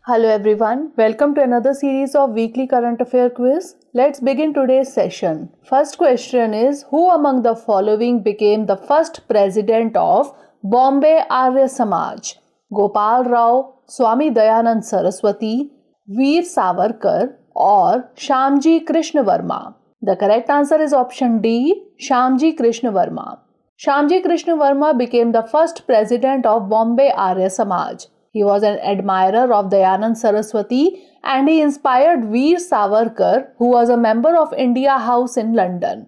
Hello everyone, welcome to another series of weekly current affair quiz. Let's begin today's session. First question is, who among the following became the first president of Bombay Arya Samaj? Gopal Rao, Swami Dayanand Saraswati, Veer Savarkar or Shyamji Krishna Varma? The correct answer is option D, Shyamji Krishna Varma. Shyamji Krishna Varma became the first president of Bombay Arya Samaj. He was an admirer of Dayanand Saraswati and he inspired Veer Savarkar, who was a member of India House in London.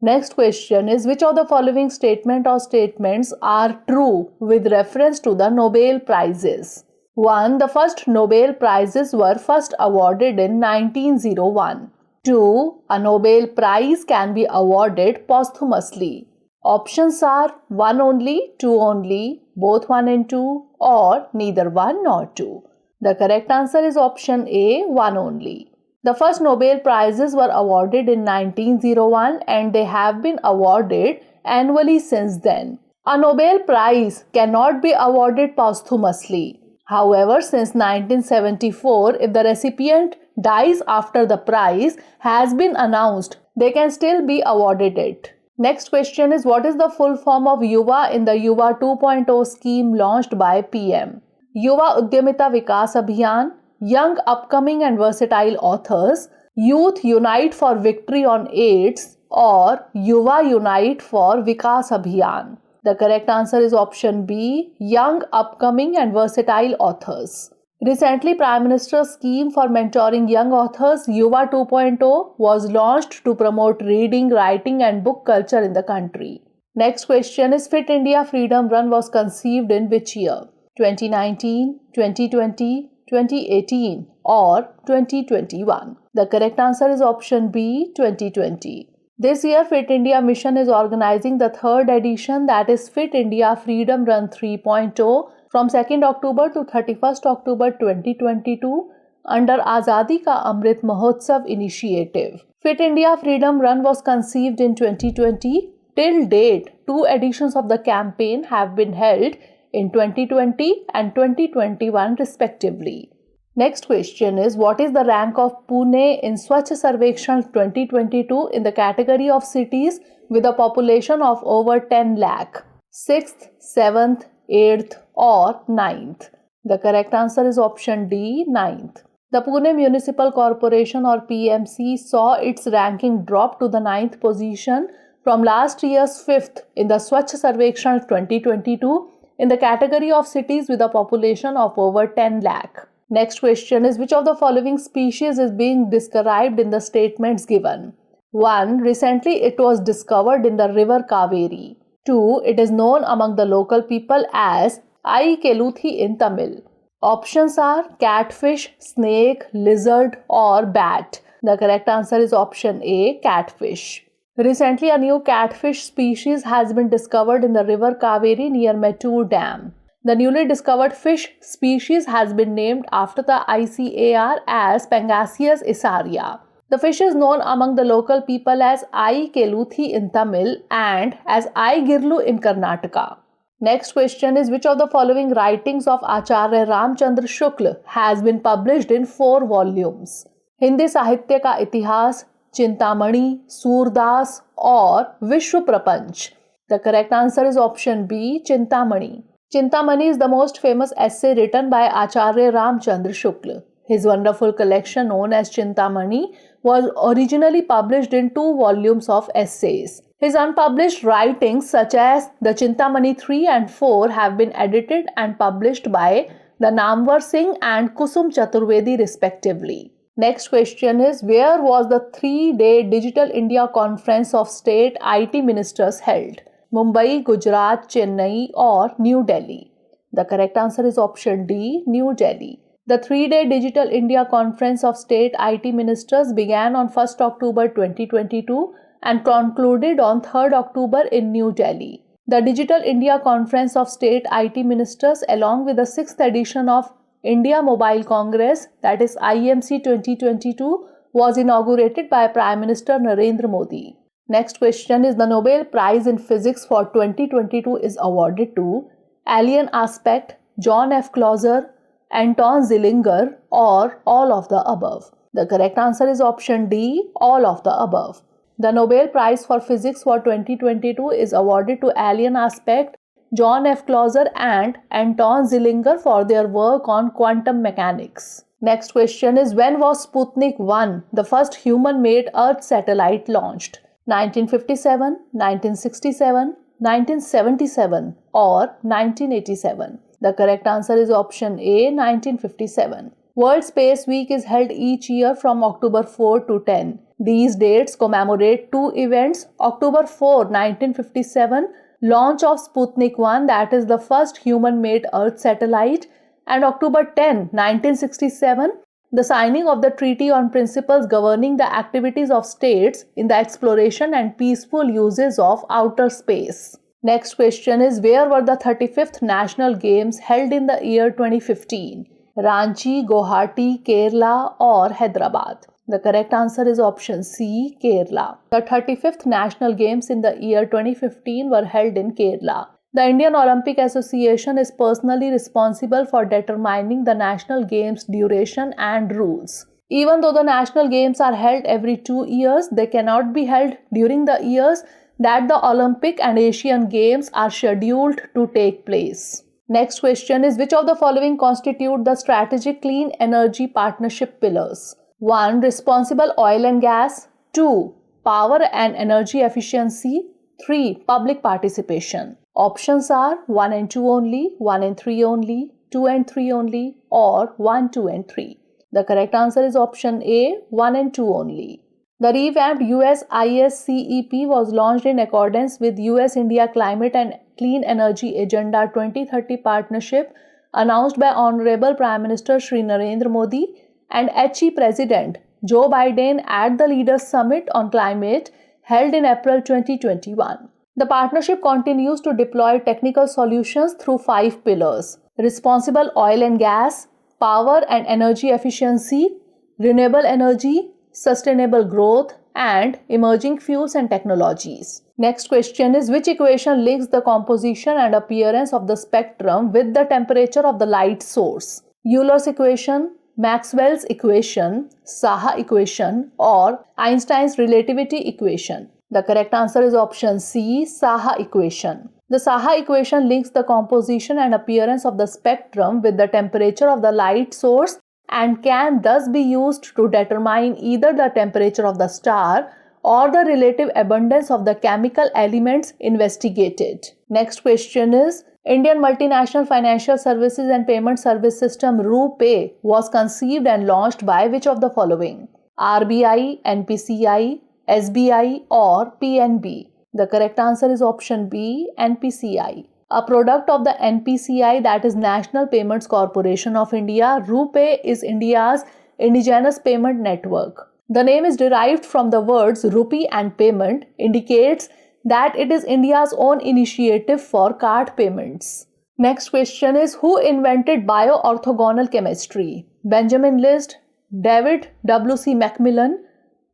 Next question is, which of the following statement or statements are true with reference to the Nobel Prizes? 1. The first Nobel Prizes were first awarded in 1901. 2. A Nobel Prize can be awarded posthumously. Options are 1 only, 2 only, both 1 and 2, or neither 1 nor 2. The correct answer is option A, 1 only. The first Nobel Prizes were awarded in 1901 and they have been awarded annually since then. A Nobel Prize cannot be awarded posthumously. However, since 1974, if the recipient dies after the prize has been announced, they can still be awarded it. Next question is, what is the full form of Yuva in the Yuva 2.0 scheme launched by PM? Yuva Udyamita Vikas Abhiyan, Young Upcoming and Versatile Authors, Youth Unite for Victory on AIDS, or Yuva Unite for Vikas Abhiyan? The correct answer is option B, Young Upcoming and Versatile Authors. Recently, Prime Minister's scheme for mentoring young authors, Yuva 2.0, was launched to promote reading, writing and book culture in the country. Next question is, Fit India Freedom Run was conceived in which year? 2019, 2020, 2018 or 2021? The correct answer is option B, 2020. This year, Fit India Mission is organizing the third edition, that is Fit India Freedom Run 3.0, from 2nd October to 31st October 2022 under Azadi Ka Amrit Mahotsav initiative. Fit India Freedom Run was conceived in 2020. Till date, 2 editions of the campaign have been held in 2020 and 2021 respectively. Next question is, what is the rank of Pune in Swachh Sarvekshan 2022 in the category of cities with a population of over 10 lakh? 6th, 7th, 8th or 9th? The correct answer is option D, 9th. The Pune Municipal Corporation or PMC saw its ranking drop to the 9th position from last year's 5th in the Swachh Sarvekshan 2022 in the category of cities with a population of over 10 lakh. Next question is, which of the following species is being described in the statements given? 1. Recently it was discovered in the river Kaveri. 2. It is known among the local people as Ai Keluthi in Tamil. Options are catfish, snake, lizard or bat. The correct answer is option A, catfish. Recently, a new catfish species has been discovered in the river Kaveri near Mettur Dam. The newly discovered fish species has been named after the ICAR as Pangasius isaria. The fish is known among the local people as Ai Keluthi in Tamil and as Ai Girlu in Karnataka. Next question is, which of the following writings of Acharya Ramchandra Shukla has been published in 4 volumes? Hindi Sahitya Ka Itihas, Chintamani, Surdas or Vishwa Prapanch? The correct answer is option B, Chintamani. Chintamani is the most famous essay written by Acharya Ramchandra Shukla. His wonderful collection known as Chintamani was originally published in 2 volumes of essays. His unpublished writings such as the Chintamani 3 and 4 have been edited and published by the Namwar Singh and Kusum Chaturvedi respectively. Next question is, where was the 3-day Digital India Conference of State IT Ministers held? Mumbai, Gujarat, Chennai or New Delhi? The correct answer is option D, New Delhi. The 3-day Digital India Conference of State IT Ministers began on 1st October 2022 and concluded on 3rd October in New Delhi. The Digital India Conference of State IT Ministers, along with the 6th edition of India Mobile Congress, that is IMC 2022, was inaugurated by Prime Minister Narendra Modi. Next question is, the Nobel Prize in Physics for 2022 is awarded to Alien Aspect, John F. Clauser, Anton Zeilinger, or all of the above? The correct answer is option D, all of the above. The Nobel Prize for Physics for 2022 is awarded to Alien Aspect, John F. Clauser and Anton Zeilinger for their work on quantum mechanics. Next question is, when was Sputnik 1, the first human-made Earth satellite, launched? 1957, 1967, 1977 or 1987? The correct answer is option A, 1957. World Space Week is held each year from October 4 to 10. These dates commemorate two events: October 4, 1957, launch of Sputnik 1, that is the first human-made Earth satellite, and October 10, 1967, the signing of the Treaty on Principles Governing the Activities of States in the Exploration and Peaceful Uses of Outer Space. Next question is, where were the 35th National Games held in the year 2015? Ranchi, Guwahati, Kerala or Hyderabad? The correct answer is option C, Kerala. The 35th National Games in the year 2015 were held in Kerala. The Indian Olympic Association is personally responsible for determining the National Games duration and rules. Even though the National Games are held every 2 years, they cannot be held during the years that the Olympic and Asian Games are scheduled to take place. Next question is, which of the following constitute the strategic clean energy partnership pillars? 1. Responsible oil and gas. 2. Power and energy efficiency. 3. Public participation. Options are 1 and 2 only, 1 and 3 only, 2 and 3 only, or 1, 2 and 3. The correct answer is option A, 1 and 2 only. The revamped USISCEP was launched in accordance with US-India Climate and Clean Energy Agenda 2030 partnership announced by Honorable Prime Minister Shri Narendra Modi and HE President Joe Biden at the Leaders Summit on Climate held in April 2021. The partnership continues to deploy technical solutions through 5 pillars: responsible oil and gas, power and energy efficiency, renewable energy, sustainable growth, and emerging fuels and technologies. Next question is, which equation links the composition and appearance of the spectrum with the temperature of the light source? Euler's equation, Maxwell's equation, Saha equation, or Einstein's relativity equation? The correct answer is option C, Saha equation. The Saha equation links the composition and appearance of the spectrum with the temperature of the light source and can thus be used to determine either the temperature of the star or the relative abundance of the chemical elements investigated. Next question is, Indian Multinational Financial Services and Payment Service System RuPay was conceived and launched by which of the following? RBI, NPCI, SBI or PNB? The correct answer is option B, NPCI. A product of the NPCI, that is National Payments Corporation of India, RuPay is India's indigenous payment network. The name is derived from the words rupee and payment, indicates that it is India's own initiative for card payments. Next question is, who invented bioorthogonal chemistry? Benjamin List, David W.C. Macmillan,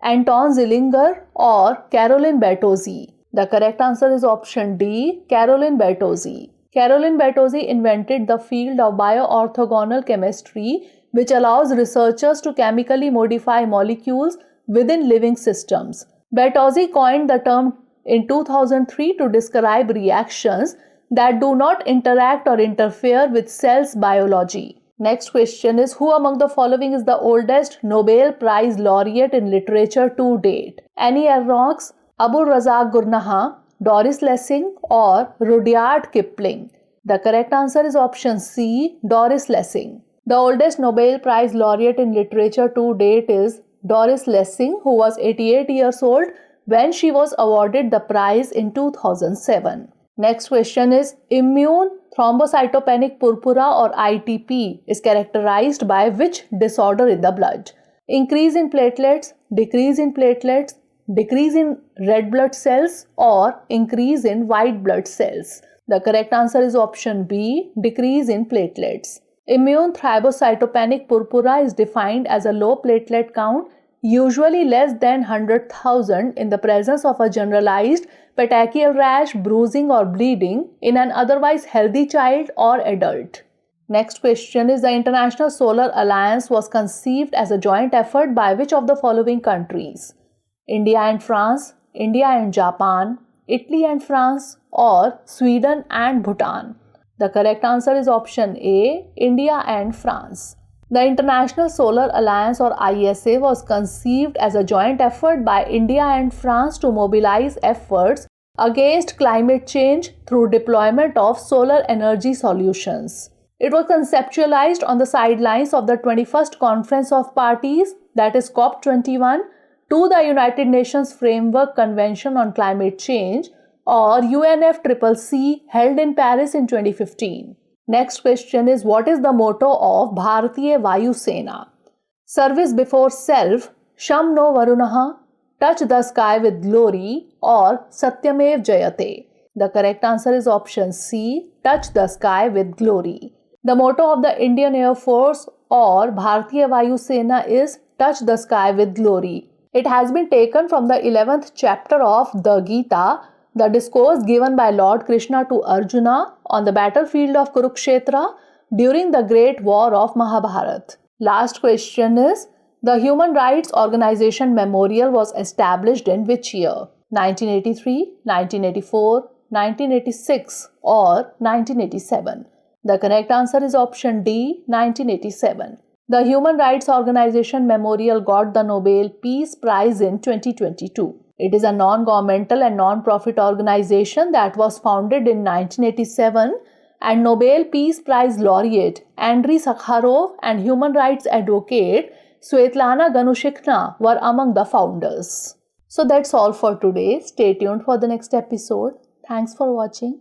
Anton Zeilinger or Caroline Bertozzi? The correct answer is option D, Caroline Bertozzi. Caroline Bertozzi invented the field of bioorthogonal chemistry, which allows researchers to chemically modify molecules within living systems. Bertozzi coined the term in 2003 to describe reactions that do not interact or interfere with cells' biology. Next question is, who among the following is the oldest Nobel Prize laureate in literature to date? Annie Ernaux, Abul Razak Gurnaha, Doris Lessing or Rudyard Kipling? The correct answer is option C, Doris Lessing. The oldest Nobel Prize laureate in literature to date is Doris Lessing, who was 88 years old when she was awarded the prize in 2007. Next question is, immune thrombocytopenic purpura or ITP is characterized by which disorder in the blood? Increase in platelets, decrease in platelets, decrease in red blood cells or increase in white blood cells? The correct answer is option B, decrease in platelets. Immune thrombocytopenic purpura is defined as a low platelet count, usually less than 100,000, in the presence of a generalized petechial rash, bruising or bleeding in an otherwise healthy child or adult. Next question is, the International Solar Alliance was conceived as a joint effort by which of the following countries? India and France, India and Japan, Italy and France, or Sweden and Bhutan? The correct answer is option A, India and France. The International Solar Alliance or ISA was conceived as a joint effort by India and France to mobilize efforts against climate change through deployment of solar energy solutions. It was conceptualized on the sidelines of the 21st Conference of Parties, that is COP21, to the United Nations Framework Convention on Climate Change or UNFCCC held in Paris in 2015. Next question is, what is the motto of Bharatiya Vayu Sena? Service before self, Sham no Varunaha, touch the sky with glory, or Satyamev Jayate? The correct answer is option C, touch the sky with glory. The motto of the Indian Air Force or Bharatiya Vayu Sena is touch the sky with glory. It has been taken from the 11th chapter of the Gita, the discourse given by Lord Krishna to Arjuna on the battlefield of Kurukshetra during the great war of Mahabharata. Last question is, the Human Rights Organization Memorial was established in which year? 1983, 1984, 1986 or 1987? The correct answer is option D, 1987. The Human Rights Organization Memorial got the Nobel Peace Prize in 2022. It is a non-governmental and non-profit organization that was founded in 1987, and Nobel Peace Prize laureate Andrei Sakharov and human rights advocate Svetlana Ganushikhina were among the founders. So that's all for today. Stay tuned for the next episode. Thanks for watching.